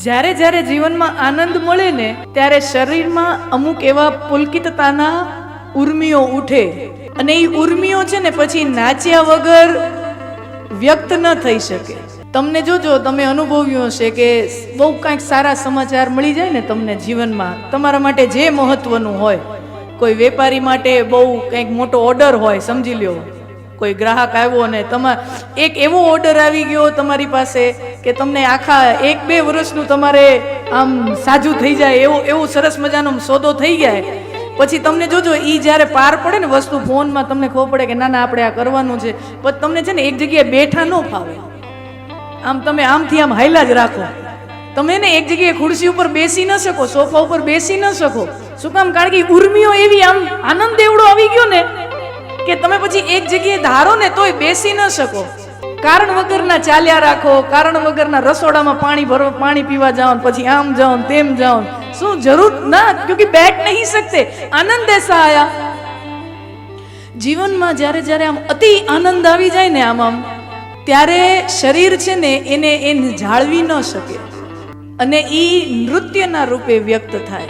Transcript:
જ્યારે જ્યારે જીવનમાં આનંદ મળે ને ત્યારે શરીરમાં અમુક એવા પુલકિતતાના ઉર્મિઓ ઉઠે અને એ ઉર્મિઓ છે ને પછી નાચ્યા વગર વ્યક્ત ન થઈ શકે. તમને જોજો, તમે અનુભવ્યું હશે કે બહુ કાંઈક સારા સમાચાર મળી જાય ને તમને જીવનમાં, તમારા માટે જે મહત્વનું હોય, કોઈ વેપારી માટે બહુ કંઈક મોટો ઓર્ડર હોય, સમજી લ્યો કોઈ ગ્રાહક આવ્યો ને એક એવો ઓર્ડર આવી ગયો તમારી પાસે કે તમને આખા 1-2 વર્ષનું તમારે આમ સાજું થઈ જાય એવું સરસ મજાનો સોદો થઈ જાય. પછી તમને જોજો એ જ્યારે પાર પડે ને વસ્તુ, ફોનમાં તમને ખબર પડે કે ના ના આપણે આ કરવાનું છે, પછી તમને છે ને એક જગ્યાએ બેઠા ન ફાવે, આમ તમે આમથી આમ હાયલા જ રાખો. તમે ને એક જગ્યાએ ખુરશી ઉપર બેસી ન શકો, સોફા ઉપર બેસી ન શકો. શું કામ? કારણ કે ઉર્મિઓ એવી, આમ આનંદ એવડો આવી ગયો ને કે તમે પછી એક જગ્યાએ ધારો ને તોય બેસી ન શકો. કારણ વગરના ચાલ્યા રાખો, કારણ વગરના રસોડામાં પાણી પીવા જાઓ, પછી આમ જાઓ તેમ જાઓ. શું જરૂર ના, ક્યોંકि બેઠ નહીં શકતે. આનંદ એસા આયા. જીવનમાં જ્યારે જ્યારે આમ અતિ આનંદ આવી જાય ને આમ ત્યારે શરીર છે ને એને જાળવી ન શકે અને ઈ નૃત્યના રૂપે વ્યક્ત થાય.